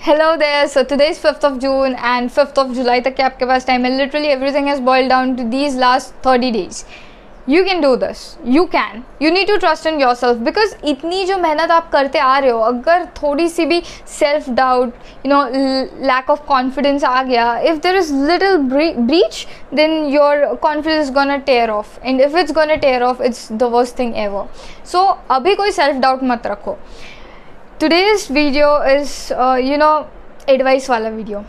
Hello there. So today is 5th of June and 5th of July तक के आपके पास time है. Literally everything has boiled down to these last 30 days. You can do this. You can. You need to trust in yourself because इतनी जो मेहनत आप करते आ रहे हो, अगर थोड़ी सी भी self doubt, lack of confidence आ गया, if there is little breach, then your confidence is gonna tear off. And if it's gonna tear off, it's the worst thing ever. So अभी कोई self doubt मत रखो. Today's video is advice वाला video.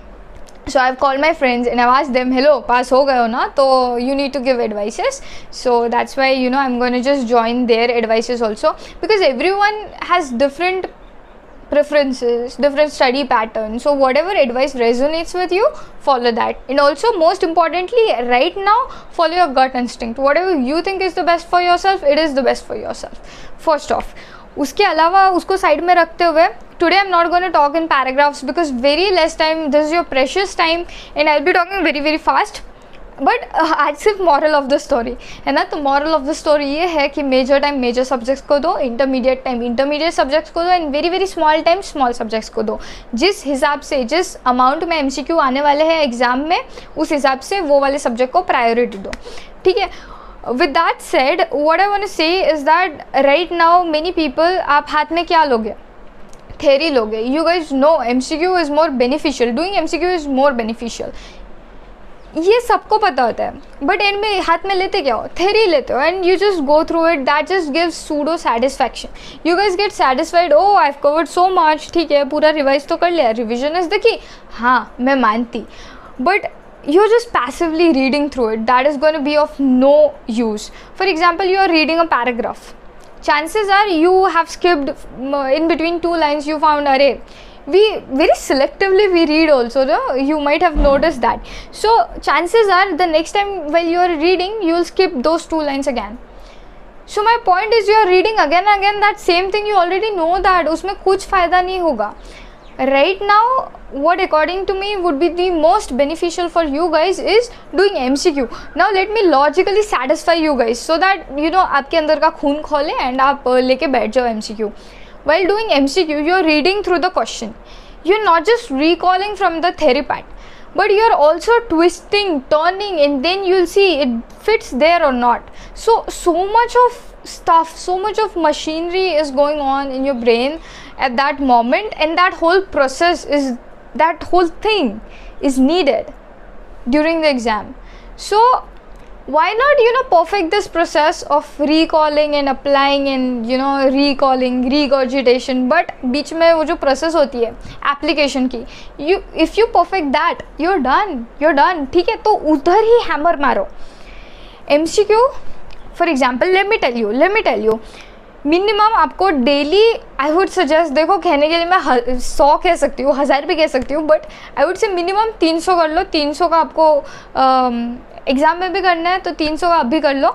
So I've called my friends and I've asked them, hello, pass हो गए हो ना, तो you need to give advices. So that's why I'm going to just join their advices also, because everyone has different preferences, different study patterns. So whatever advice resonates with you, follow that. And also, most importantly, right now, follow your gut instinct. Whatever you think is the best for yourself, it is the best for yourself. First off, उसके अलावा उसको side में रखते हुए, today I'm not going to talk in paragraphs because very less time, this is your precious time and I'll be talking very very fast. But आज सिर्फ moral of the story है ना. तो मॉरल ऑफ द स्टोरी ये है कि major time major subjects को दो, इंटरमीडिएट टाइम इंटरमीडिएट सब्जेक्ट्स को दो and very very small time small subjects को दो. जिस हिसाब से, जिस अमाउंट में MCQ आने वाले हैं एग्जाम में, उस हिसाब से वो वाले सब्जेक्ट को प्रायोरिटी दो. ठीक है. With that said, what I want to say is that right now many people, आप हाथ में क्या लोगे? Theory लोगे. You guys know MCQ is more beneficial. Doing MCQ is more beneficial. ये सबको पता होता है, बट इनमें हाथ में लेते क्या हो? थेरी लेते हो and you just go through it. That just gives pseudo satisfaction. You guys get satisfied, oh I have covered so much. ठीक है, पूरा रिवाइज तो कर लिया, रिविजन इज द की. हाँ, मैं मानती, but you're just passively reading through it. That is going to be of no use. For example, you are reading a paragraph. Chances are you have skipped in between two lines. You found array. We very selectively we read also. No? You might have noticed that. So chances are the next time while you are reading, you will skip those two lines again. So my point is, you are reading again that same thing. You already know that. उसमें कुछ फायदा नहीं होगा. Right now, what according to me would be the most beneficial for you guys is doing MCQ. Now let me logically satisfy you guys so that आपके अंदर का खून खोले and आप लेके बैठ जाओ MCQ. While doing MCQ, you're reading through the question. You're not just recalling from the theory part, but you're also twisting, turning, and then you'll see it fits there or not. So much of stuff, so much of machinery is going on in your brain at that moment, and that whole process is, that whole thing is needed during the exam. So why not perfect this process of recalling and applying and recalling, regurgitation, but बीच में वो जो process होती है application की, if you perfect that, you're done. ठीक है, तो उधर ही hammer मारो. MCQ, for example, let me tell you, minimum आपको डेली, आई वुड सजेस्ट, देखो कहने के लिए मैं 100 कह सकती हूँ, 1000 भी कह सकती हूँ, but I would say minimum 300 कर लो. 300 का आपको एग्ज़ाम में भी करना है तो 300 का आप भी कर लो.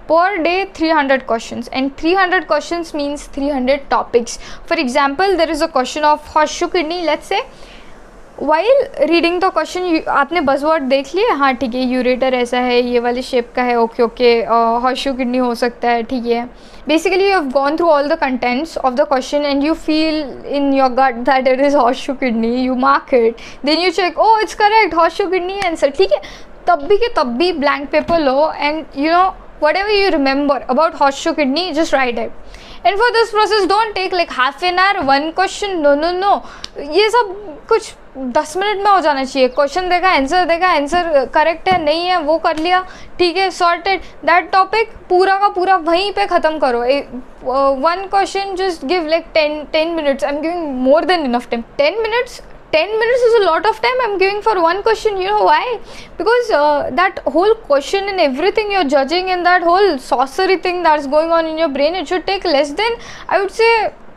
Per day 300 questions and 300 questions means 300 topics. For example, there is a question of horseshoe kidney. Let's say while reading the question आपने बज़वर्ड देख लिए. हाँ ठीक है, यूरेटर ऐसा है, ये वाली शेप का है, ओके. हॉर्सशू किडनी हो सकता है, ठीक है. Basically, you have gone through all the contents of the question and you feel in your gut that it is horseshoe kidney. You mark it. Then you check, oh, it's correct, horseshoe kidney answer. ठीक है, तब भी blank paper low and whatever you remember about horseshoe kidney, just write it. And for this process, don't take like half an hour, one question. No. ये सब कुछ 10 minute में हो जाना चाहिए. क्वेश्चन देखा, आंसर करेक्ट है नहीं है, वो कर लिया, ठीक है, सॉर्टेड. दैट टॉपिक पूरा का पूरा वहीं पे ख़त्म करो. One question just give like 10 minutes. I am giving more than enough time. 10 minutes is a lot of time I'm giving for one question. You know why? Because that whole question and everything you're judging and that whole sorcery thing that's going on in your brain, it should take less than, I would say,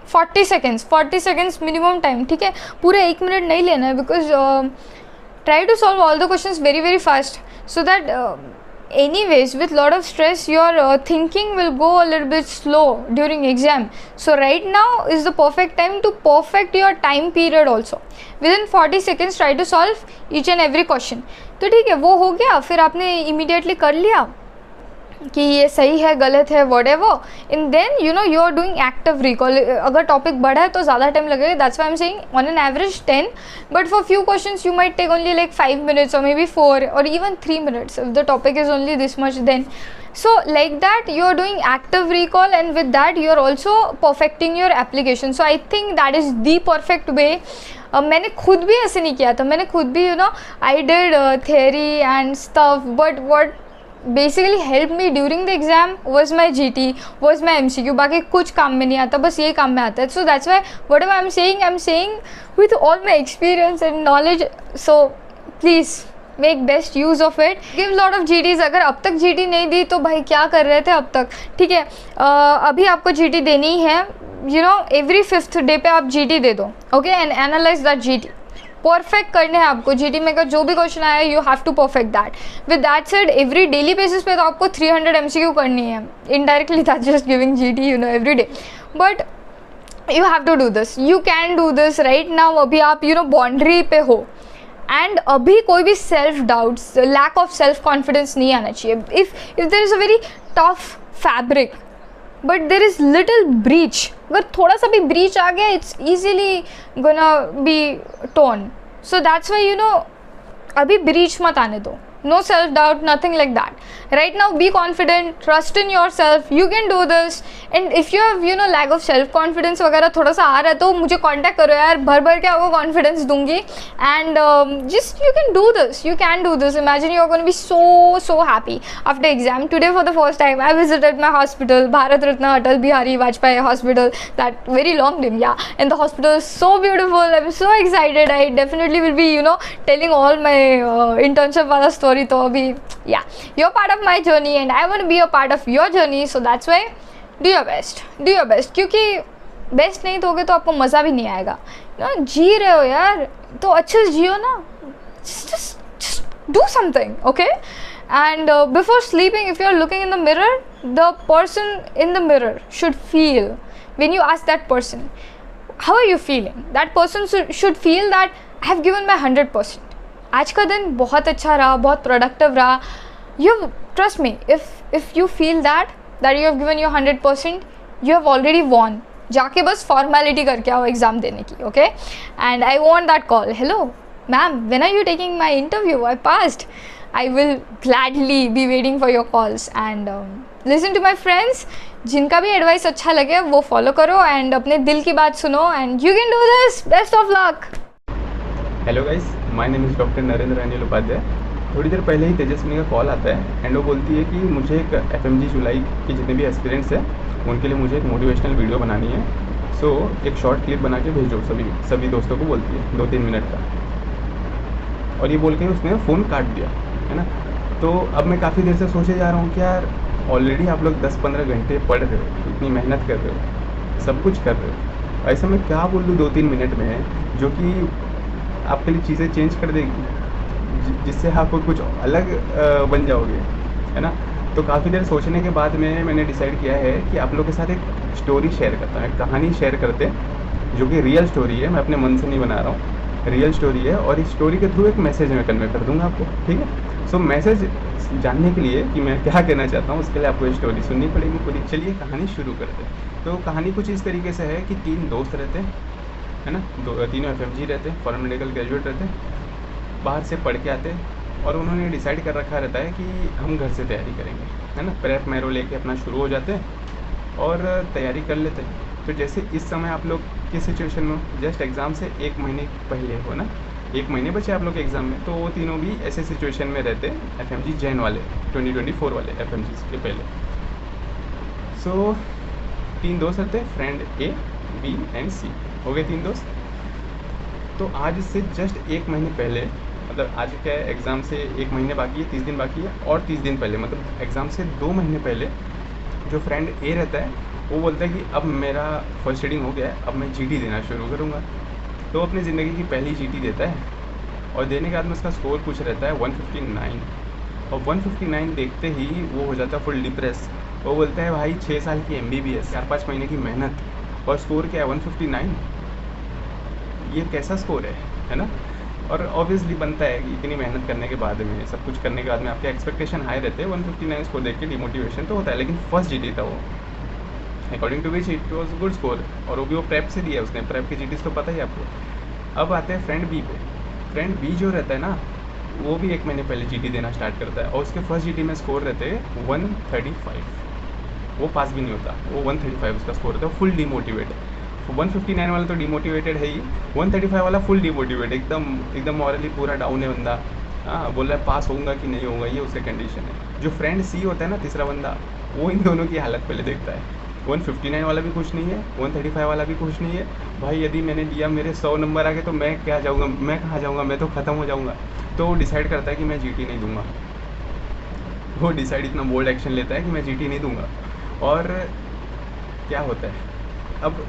40 seconds minimum time. ठीक है, पूरे 1 minute नहीं लेना है. Because try to solve all the questions very very fast so that anyways, with lot of stress, your thinking will go a little bit slow during exam. So right now is the perfect time to perfect your time period also. Within 40 seconds, try to solve each and every question. तो ठीक है, वो हो गया. फिर आपने immediately कर लिया, कि ये सही है गलत है whatever, and then you are doing active recall. अगर टॉपिक बड़ा है तो ज़्यादा टाइम लगेगा, that's why I'm saying on an average 10, but for few questions you might take only like 5 minutes or maybe 4 or even 3 minutes if the topic is only this much. Then so like that you are doing active recall, and with that you are also perfecting your application. So I think that is the perfect way. मैंने खुद भी ऐसे नहीं किया था, मैंने खुद भी I did theory and stuff, but what basically helped me during the exam was my GT, was my MCQ. बाकी कुछ काम में नहीं आता, बस ये काम में आता है. So that's why whatever I'm saying with all my experience and knowledge. So please make best use of it. Give lot of GTs. अगर अब तक GT नहीं दी तो भाई क्या कर रहे थे अब तक, ठीक है. अभी आपको GT देनी है, every 5th day पे आप GT दे दो, okay, and analyze that GT. Perfect करने हैं आपको जीटी में का जो भी क्वेश्चन आया, you have to perfect that. With that said every daily basis पे तो आपको 300 MCQ करनी है. Indirectly that's just giving GT every day, but you have to do this. You can do this right now. अभी आप boundary पे हो, and अभी कोई भी self doubts, lack of self confidence नहीं आना चाहिए. If there is a very tough fabric but there is little breach, अगर थोड़ा सा भी ब्रीच आ गया it's easily gonna be tone. So that's why अभी ब्रीच मत आने दो. no self doubt, nothing like that. Right now be confident, trust in yourself, you can do this. And if you have lack of self confidence वगैरह थोड़ा सा आ रहा है तो मुझे contact करो यार, भर भर के आपको confidence दूंगी. And just you can do this, you can do this. Imagine you are going to be so happy after exam. Today for the first time I visited my hospital, Bharat Ratna Atal Bihari Vajpayee Hospital, that very long name, yeah, and the hospital is so beautiful. I'm so excited. I definitely will be telling all my internship wala story. तो अभी yeah, you're part of my journey and I want to be a part of your journey. So that's why do your best, क्योंकि best नहीं दोगे तो आपको मज़ा भी नहीं आएगा. जी रहे हो यार तो अच्छे से जियो ना. just do something, okay? And before sleeping, if you're looking in the mirror, the person in the mirror should feel, when you ask that person how are you feeling, that person should feel that I have given my 100%. आज का दिन बहुत अच्छा रहा, बहुत productive रहा. You trust me, if you feel that you have given your 100%, you have already won. जाके बस फॉर्मेलिटी करके आओ एग्ज़ाम देने की, okay? And I want that call, hello ma'am, when are you taking my interview, I passed. I will gladly be waiting for your calls and listen to my friends. जिनका भी advice अच्छा लगे वो follow करो and अपने दिल की बात सुनो and you can do this. Best of luck. Hello guys, my name is doctor Narendra Anil Upadhyay. थोड़ी देर पहले ही तेजस्विनी का कॉल आता है एंड वो बोलती है कि मुझे एक FMG जुलाई के जितने भी एस्पिरेंट्स हैं उनके लिए मुझे एक मोटिवेशनल वीडियो बनानी है. सो एक शॉर्ट क्लिप बना के भेजो सभी दोस्तों को बोलती है, 2-3 मिनट का. और ये बोल के उसने फ़ोन काट दिया, है ना. तो अब मैं काफ़ी देर से सोचे जा रहा हूँ कि यार ऑलरेडी आप लोग 10-15 घंटे पढ़ रहे हो, इतनी मेहनत कर रहे हो, सब कुछ कर रहे हो, ऐसे में क्या बोल दूँ 2-3 मिनट में जो कि आपके लिए चीज़ें चेंज कर देगी, जिससे आप कुछ अलग बन जाओगे, है ना. तो काफ़ी देर सोचने के बाद में मैंने डिसाइड किया है कि आप लोग के साथ एक स्टोरी शेयर करता हूँ, एक कहानी शेयर करते हैं जो कि रियल स्टोरी है. मैं अपने मन से नहीं बना रहा हूँ, रियल स्टोरी है. और इस स्टोरी के थ्रू एक मैसेज मैं कन्वे कर दूंगा आपको, ठीक है. सो मैसेज जानने के लिए कि मैं क्या कहना चाहता हूँ उसके लिए आपको ये स्टोरी सुननी पड़ेगी पूरी. चलिए कहानी शुरू करते हैं. तो कहानी कुछ इस तरीके से है कि 3 दोस्त रहते हैं, है ना. तीनों FMG रहते हैं, फॉरेन मेडिकल ग्रेजुएट रहते हैं, बाहर से पढ़ के आते हैं और उन्होंने डिसाइड कर रखा रहता है कि हम घर से तैयारी करेंगे, है ना. प्रेप मैरो लेके अपना शुरू हो जाते हैं और तैयारी कर लेते हैं. तो जैसे इस समय आप लोग किस सिचुएशन में, जस्ट एग्ज़ाम से 1 महीने पहले हो ना, 1 महीने बचे आप लोग के एग्ज़ाम में. तो वो तीनों भी ऐसे सिचुएशन में रहते हैं, FMG जैन वाले, 2024 वाले FMG के पहले. सो 3 दोस्त रहते हैं, friend A, B and C. हो गए 3 दोस्त. तो आज से जस्ट 1 महीने पहले, मतलब आज क्या है, एग्ज़ाम से 1 महीने बाकी है, 30 दिन बाकी है, और 30 दिन पहले मतलब एग्ज़ाम से 2 महीने पहले जो फ्रेंड A रहता है वो बोलता है कि अब मेरा फर्स्ट रीडिंग हो गया है, अब मैं GT देना शुरू करूँगा. तो अपनी ज़िंदगी की पहली GT देता है और देने के बाद में उसका स्कोर कुछ रहता है 159. और 159 देखते ही वो हो जाता है फुल डिप्रेस. वो बोलता है भाई 6 साल की MBBS, 4-5 महीने की मेहनत और स्कोर क्या है 159. ये कैसा स्कोर है ना. और ऑब्वियसली बनता है कि इतनी मेहनत करने के बाद में, सब कुछ करने के बाद में आपके एक्सपेक्टेशन हाई रहते हैं। 159 स्कोर देख के डिमोटिवेशन तो होता है, लेकिन फर्स्ट जीटी था वो, according to which it was good score, और वो भी वो प्रेप से दिया उसने। प्रेप की जीटीज तो पता ही आपको। अब आते हैं फ्रेंड बी पे। फ्रेंड बी जो रहता है ना, वो भी 1 महीने पहले जीटी देना स्टार्ट करता है, और उसके फर्स्ट जीटी में स्कोर रहते हैं 135। वो पास भी नहीं होता, वो 135 उसका स्कोर रहता है, फुल डिमोटिवेटेड। 159 वाला तो डिमोटिवेटेड है ही, 135 वाला फुल डिमोटिवेटेड, एकदम मॉरली पूरा डाउन है बंदा। हाँ, बोल रहा है पास होऊंगा कि नहीं होऊंगा, ये उसका कंडीशन है। जो फ्रेंड सी होता है ना, तीसरा बंदा, वो इन दोनों की हालत पहले देखता है। 159 वाला भी खुश नहीं है, 135 वाला भी खुश नहीं है। भाई यदि मैंने लिया, मेरे 100 नंबर आ गए तो मैं क्या जाऊँगा, मैं कहाँ जाऊँगा, मैं तो ख़त्म हो जाऊँगा। तो वो डिसाइड करता है कि मैं जीटी नहीं दूंगा। वो डिसाइड इतना बोल्ड एक्शन लेता है कि मैं जीटी नहीं दूंगा। और क्या होता है, अब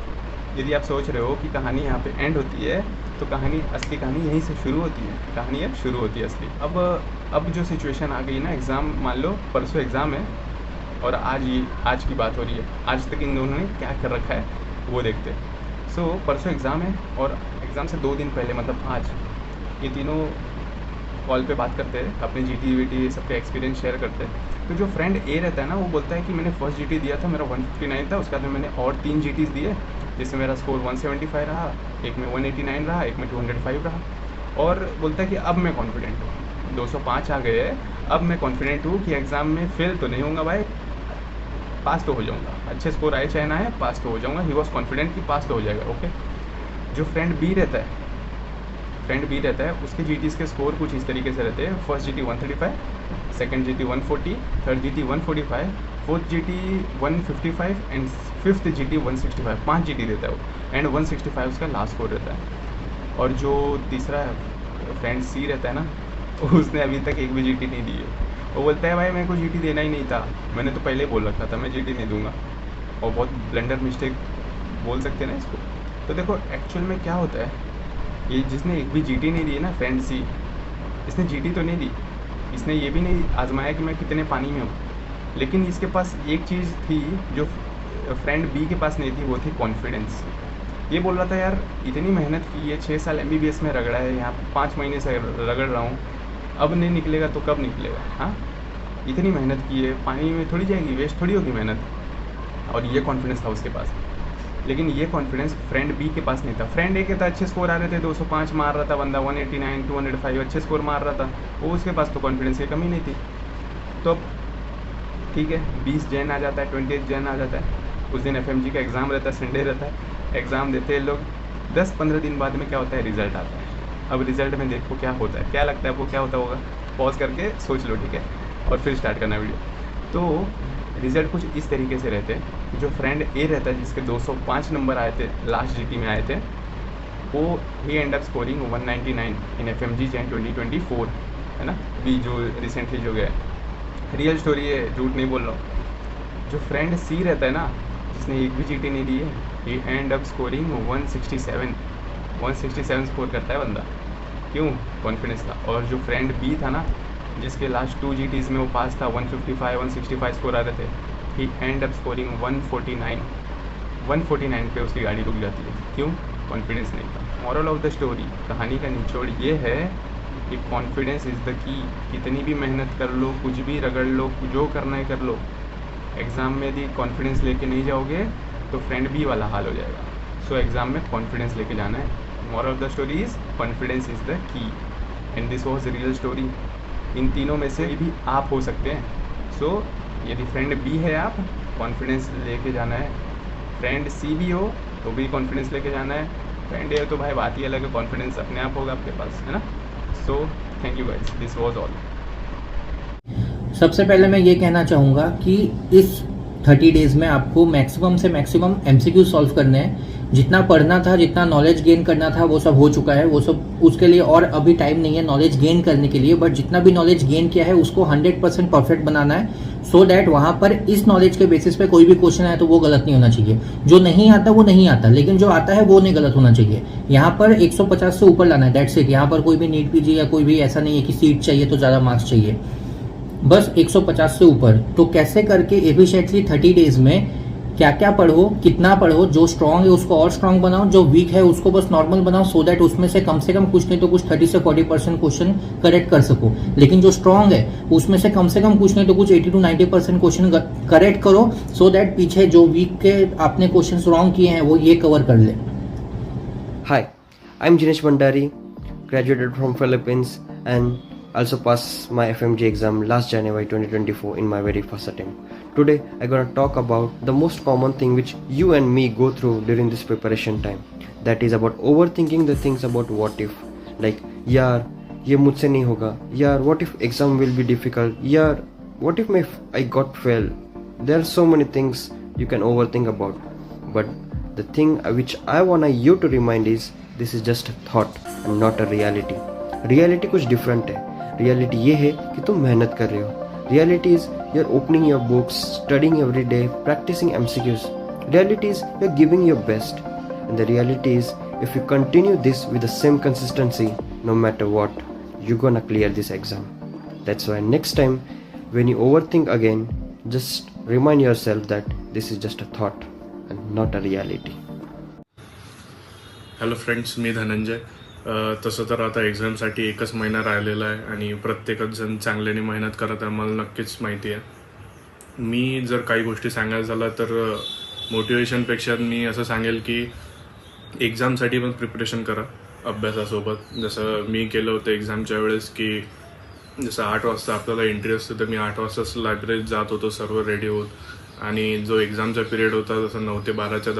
यदि आप सोच रहे हो कि कहानी यहाँ पे एंड होती है, तो कहानी, असली कहानी यहीं से शुरू होती है। कहानी अब शुरू होती है असली। अब जो सिचुएशन आ गई ना, एग्ज़ाम, मान लो परसों एग्ज़ाम है और आज की बात हो रही है, आज तक इन दोनों ने क्या कर रखा है वो देखते हैं। सो परसों एग्ज़ाम है और एग्ज़ाम से 2 दिन पहले, मतलब आज, ये तीनों कॉल पे बात करते हैं, अपने जीटी वीटी सबके एक्सपीरियंस शेयर करते हैं। तो जो फ्रेंड ए रहता है ना, वो बोलता है कि मैंने फर्स्ट जीटी दिया था, मेरा 159 था, उसके बाद में मैंने और 3 जीटीज़ दिए, जिससे मेरा स्कोर 175 रहा, एक में 189 रहा, एक में 205 रहा। और बोलता है कि अब मैं कॉन्फिडेंट हूँ, 205 आ गए हैं, अब मैं कॉन्फिडेंट हूँ कि एग्ज़ाम में फेल तो नहीं होऊंगा भाई, पास तो हो जाऊँगा, अच्छे स्कोर आए चाहे ना आए, पास तो हो जाऊँगा। ही वॉज कॉन्फिडेंट कि पास तो हो जाएगा। ओके, जो फ्रेंड बी रहता है, उसके जीटीज़ के स्कोर कुछ इस तरीके से रहते हैं। First GT 135, second GT 140, third GT 145, fourth GT 155 and fifth GT 165। 5 GT देता है वो, एंड 165 उसका लास्ट स्कोर रहता है। और जो तीसरा फ्रेंड सी रहता है ना, उसने अभी तक एक भी जीटी नहीं दी है। वो बोलता है भाई मेरे को जीटी देना ही नहीं था, मैंने तो पहले बोल रखा था मैं जीटी नहीं दूंगा। और बहुत ब्लंडर मिस्टेक बोल सकते हैं ना इसको। तो देखो एक्चुअल में क्या होता है, ये जिसने एक भी जीटी नहीं दी है ना, फ्रेंड सी, इसने जीटी तो नहीं दी, इसने ये भी नहीं आजमाया कि मैं कितने पानी में हूँ, लेकिन इसके पास एक चीज़ थी जो फ्रेंड बी के पास नहीं थी, वो थी कॉन्फिडेंस। ये बोल रहा था यार इतनी मेहनत की है, 6 साल MBBS में रगड़ा है, यहाँ 5 महीने से रगड़ रहा हूँ, अब नहीं निकलेगा तो कब निकलेगा। हाँ, इतनी मेहनत की है, पानी में थोड़ी जाएगी, वेस्ट थोड़ी होगी मेहनत। और ये कॉन्फिडेंस था उसके पास, लेकिन ये कॉन्फिडेंस फ्रेंड बी के पास नहीं था। फ्रेंड ए के था, अच्छे स्कोर आ रहे थे, 205 मार रहा था बंदा, 189, 205 अच्छे स्कोर मार रहा था, वो उसके पास तो कॉन्फिडेंस की कमी नहीं थी। तो अब ठीक है, 20 जैन आ जाता है, 28 जैन आ जाता है, उस दिन FMG का एग्ज़ाम रहता है, संडे रहता है, एग्ज़ाम देते हैं लोग। 10-15 दिन बाद में क्या होता है, रिज़ल्ट आता है। अब रिज़ल्ट में देखो क्या होता है, क्या लगता है आपको क्या होता होगा, पॉज करके सोच लो, ठीक है, और फिर स्टार्ट करना वीडियो। तो रिज़ल्ट कुछ इस तरीके से रहते हैं। जो फ्रेंड ए रहता है, जिसके 205 नंबर आए थे, लास्ट जीटी में आए थे, वो ही end up scoring 199 in FMG Jan 2024, है ना, भी जो रिसेंटली जो गया, रियल स्टोरी है, झूठ नहीं बोल रहा हूँ। जो फ्रेंड सी रहता है ना, जिसने एक भी जीटी नहीं दी है, ही एंड अप स्कोरिंग 167 स्कोर करता है बंदा। क्यों? कॉन्फिडेंस था। और जो फ्रेंड बी था ना, जिसके लास्ट 2 जीटीज़ में वो पास था, 155 165 स्कोर आ रहे थे, ही एंड अप स्कोरिंग 149 पे उसकी गाड़ी रुक जाती है। क्यों? कॉन्फिडेंस नहीं था। मॉरल ऑफ द स्टोरी, कहानी का निचोड़ ये है कि कॉन्फिडेंस इज़ द की। कितनी भी मेहनत कर लो, कुछ भी रगड़ लो, जो करना है कर लो, एग्ज़ाम में यदि कॉन्फिडेंस लेके नहीं जाओगे तो फ्रेंड बी वाला हाल हो जाएगा। सो एग्ज़ाम में कॉन्फिडेंस लेके जाना है। Moral of the story is confidence is the key, and this was real story. इन तीनों में से भी आप हो सकते हैं। सो यदि फ्रेंड बी है, आप कॉन्फिडेंस लेके जाना है। फ्रेंड सी भी हो तो भी कॉन्फिडेंस लेके जाना है। फ्रेंड ए हो तो भाई बात ही अलग है, कॉन्फिडेंस अपने आप होगा आपके पास, है ना। So thank you guys, this was all. सबसे पहले मैं ये कहना चाहूँगा कि इस 30 डेज़ में आपको मैक्सिमम से मैक्सिमम MCQ सॉल्व करने हैं। जितना पढ़ना था, जितना नॉलेज गेन करना था, वो सब हो चुका है। वो सब उसके लिए और अभी टाइम नहीं है नॉलेज गेन करने के लिए, बट जितना भी नॉलेज गेन किया है उसको 100% परफेक्ट बनाना है, सो दैट वहाँ पर इस नॉलेज के बेसिस पे कोई भी क्वेश्चन आए तो वो गलत नहीं होना चाहिए। जो नहीं आता वो नहीं आता, लेकिन जो आता है वो नहीं गलत होना चाहिए। यहाँ पर 150 से ऊपर लाना है, दैट्स इट। यहाँ पर कोई भी नीट PG या कोई भी ऐसा नहीं है कि सीट चाहिए तो ज़्यादा मार्क्स चाहिए, बस 150 से ऊपर। तो कैसे करके एफिशिएंटली 30 डेज में क्या क्या पढ़ो, कितना पढ़ो, जो स्ट्रांग है उसको और स्ट्रांग बनाओ, जो वीक है उसको बस नॉर्मल बनाओ, सो दैट उसमें से कम कुछ नहीं तो कुछ 30 से 40% क्वेश्चन करेक्ट कर सको। लेकिन जो स्ट्रांग है उसमें से कम कुछ नहीं तो कुछ 80 to 90% क्वेश्चन करेक्ट करो, सो दैट पीछे जो वीक के आपने क्वेश्चन रॉन्ग किए हैं वो ये कवर कर ले। Hi, I'm Jinesh Bandari, graduated from Philippines and also passed my FMG exam last January 2024 in my very first attempt. Today I'm gonna talk about the most common thing which you and me go through during this preparation time. That is about overthinking the things about what if. Like, यार ये मुझसे नहीं होगा, यार what if exam will be difficult, यार what if I got fail. There are so many things you can overthink about. But the thing which I want you to remind is this is just a thought and not a reality. Reality कुछ different है. Reality ये है कि तुम मेहनत कर रहे हो. Reality is you're opening your books, studying every day, practicing MCQs. Reality is you're giving your best. And the reality is if you continue this with the same consistency, no matter what, you're gonna clear this exam. That's why next time when you overthink again, just remind yourself that this is just a thought and not a reality. Hello friends, मी धनंजय. तसं तर आता एक्झामसाठी एकच महिना राहिलेला आहे आणि प्रत्येकच जण चांगल्याने मेहनत करत आहे, मला नक्कीच माहिती आहे. मी जर काही गोष्टी सांगायचं झालं तर मोटिवेशनपेक्षा मी असं सांगेल की एक्झामसाठी पण प्रिपरेशन करा अभ्यासासोबत. जसं मी केलं होतं एक्झामच्या वेळेस की जसं 8 वाजता आपल्याला एंट्री असते तर मी 8 वाजताच लायब्ररीत जात होतो सर्व रेडी होत, आणि जो एक्झामचा पिरियड होता जसं 9 ते 12च्या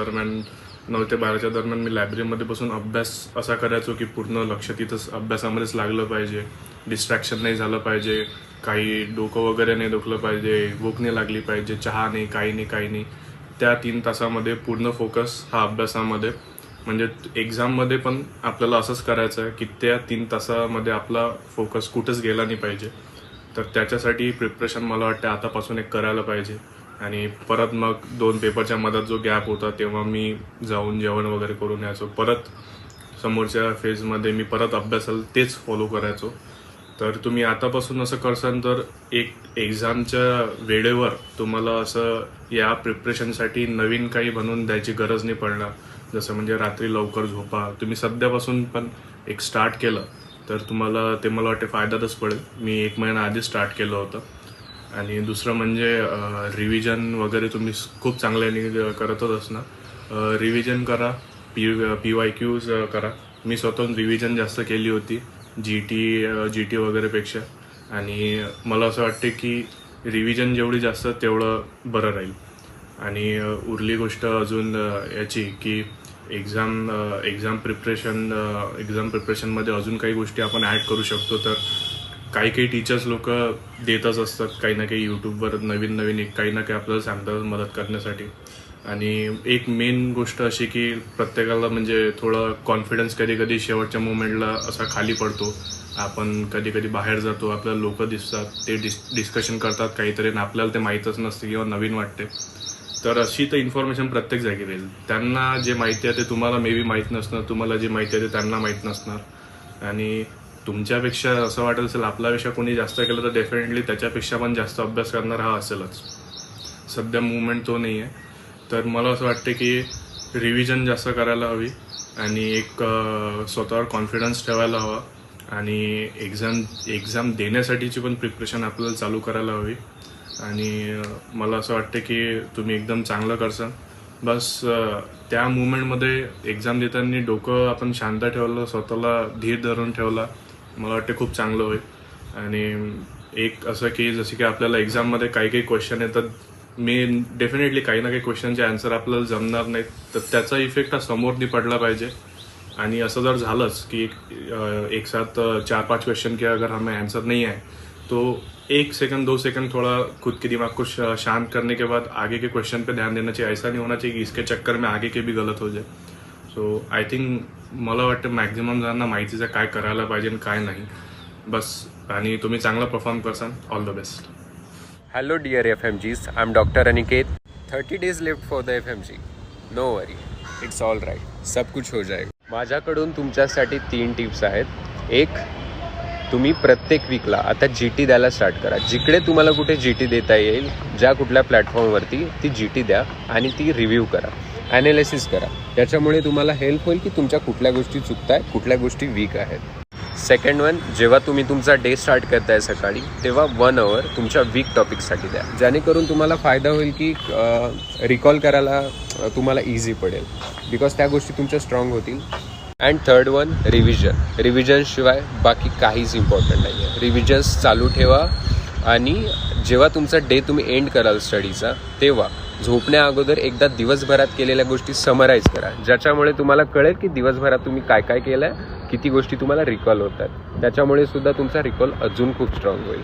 दरम्यान मी लायब्ररीमध्ये बसून अभ्यास असा करायचो की पूर्ण लक्ष तिथंच अभ्यासामध्येच लागलं पाहिजे, डिस्ट्रॅक्शन नाही झालं पाहिजे, काही डोकं वगैरे नाही दुखलं पाहिजे, भूक नाही लागली पाहिजे, चहा नाही, काही नाही. त्या 3 तासामध्ये पूर्ण फोकस हा अभ्यासामध्ये. म्हणजे एक्झाममध्ये पण आपल्याला असंच करायचं आहे की त्या 3 तासामध्ये आपला फोकस कुठंच गेला नाही पाहिजे. तर त्याच्यासाठी प्रिपरेशन मला वाटतं आतापासून एक करायला पाहिजे. आणि परत मग 2 पेपरच्या मधात जो गॅप होता तेव्हा मी जाऊन जेवण वगैरे करून यायचो. परत समोरच्या फेजमध्ये मी परत अभ्यासाला तेच फॉलो करायचो. तर तुम्ही आतापासून असं करसाल तर एक एक्झामच्या वेळेवर तुम्हाला असं या प्रिपरेशनसाठी नवीन काही बनवून द्यायची गरज नाही पडणार. जसं म्हणजे रात्री लवकर झोपा. तुम्ही सध्यापासून पण एक स्टार्ट केलं तर तुम्हाला ते मला वाटते फायद्यातच पडेल. मी 1 महिना आधी स्टार्ट केलं होतं. आणि दुसरं म्हणजे रिव्हिजन वगैरे तुम्ही खूप चांगल्याने करतच असणार. रिव्हिजन करा, PYQs करा. मी स्वतःहून रिव्हिजन जास्त केली होती GT वगैरेपेक्षा, आणि मला असं वाटते की रिव्हिजन जेवढी जास्त तेवढं बरं राहील. आणि उरली गोष्ट अजून याची की एक्झाम प्रिपरेशनमध्ये अजून काही गोष्टी आपण ॲड करू शकतो. तर काही टीचर्स लोक देतच असतात काही ना काही यूट्यूबवर नवीन काही ना काही आपल्याला सांगतात मदत करण्यासाठी. आणि एक मेन गोष्ट अशी की प्रत्येकाला म्हणजे थोडं कॉन्फिडन्स कधी शेवटच्या मोमेंटला असा खाली पडतो. आपण कधी बाहेर जातो, आपल्याला लोक दिसतात, ते डिस्कशन करतात काहीतरी आणि आपल्याला ते माहीतच नसते किंवा नवीन वाटते. तर अशी तर इन्फॉर्मेशन प्रत्येक जागी राहील. त्यांना जे माहिती आहे ते तुम्हाला मे बी माहीत नसणार, तुम्हाला जे माहिती आहे ते त्यांना माहीत नसणार. आणि तुमच्यापेक्षा असं वाटत असेल आपल्यापेक्षा कोणी जास्त केलं तर डेफिनेटली त्याच्यापेक्षा पण जास्त अभ्यास करणार हा असेलच. सध्या मुवमेंट तो नाही आहे. तर मला असं वाटते की रिव्हिजन जास्त करायला हवी आणि एक स्वतःवर कॉन्फिडन्स ठेवायला हवा. आणि एक्झाम देण्यासाठीची पण प्रिपरेशन आपल्याला चालू करायला हवी. आणि मला असं वाटतं की तुम्ही एकदम चांगलं करसान. बस त्या मुवमेंटमध्ये एक्झाम देताना डोकं आपण शांत ठेवलं, स्वतःला धीर धरून ठेवला, मला वाटते खूप चांगलं होईल. आणि एक असं की जसं की आपल्याला एक्झाममध्ये काही क्वेश्चन येतात, मी डेफिनेटली काही ना काही क्वेश्चनचे आन्सर आपल्याला जमणार नाहीत, तर त्याचा इफेक्ट हा समोर नाही पडला पाहिजे. आणि असं जर झालंच की एक साथ 4-5 क्वेश्चन के अगर हमें आंसर नहीं आए तो 1 सेकंड 2 सेकंड थोड़ा खुद के दिमाग को शांत करने के बाद आगे के क्वेश्चन पे ध्यान देना चाहिए. ऐसा नहीं होना चाहिए कि इसके चक्कर में आगे के भी गलत हो जाए. सो आय थिंक मला वाटतं मॅक्झिमम जणांना माहितीचं काय करायला पाहिजे आणि काय नाही बस. आणि तुम्ही चांगला परफॉर्म करसान. All the best. Hello dear FMGs, I'm Dr. Aniket. 30 days left for the FMG. No worry, it's all right. सब कुछ हो जाएगा. माझ्याकडून तुमच्यासाठी 3 टिप्स आहेत. एक, तुम्ही प्रत्येक वीकला आता GT द्यायला स्टार्ट करा. जिकडे तुम्हाला कुठे GT देता येईल, ज्या कुठल्या प्लॅटफॉर्मवरती ती GT द्या आणि ती रिव्ह्यू करा, ॲनालिसिस करा. त्याच्यामुळे तुम्हाला हेल्प होईल की तुमच्या कुठल्या गोष्टी चुकताय, कुठल्या गोष्टी वीक आहेत. सेकंड वन, जेव्हा तुम्ही तुमचा डे स्टार्ट करताय सकाळी, तेव्हा 1 hour तुमच्या वीक टॉपिकसाठी द्या, जेणेकरून तुम्हाला फायदा होईल की रिकॉल करायला तुम्हाला इझी पडेल, बिकॉज त्या गोष्टी तुमच्या स्ट्रॉंग होतील. अँड थर्ड वन, रिव्हिजनशिवाय बाकी काहीच इम्पॉर्टंट नाही आहे. रिव्हिजन्स चालू ठेवा आणि जेव्हा तुमचा डे तुम्ही एंड कराल स्टडीचा, तेव्हा झोपण्या अगोदर एकदा दिवसभरात केलेल्या गोष्टी समराईज करा, ज्याच्यामुळे तुम्हाला कळेल की दिवसभरात तुम्ही काय काय केलं आहे, किती गोष्टी तुम्हाला रिकॉल होतात. त्याच्यामुळे सुद्धा तुमचा रिकॉल अजून खूप स्ट्रॉंग होईल.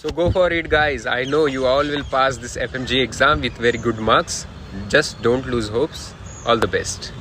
So go for it guys. I know you all will pass this FMG exam with very good marks. Just don't lose hopes. All the best.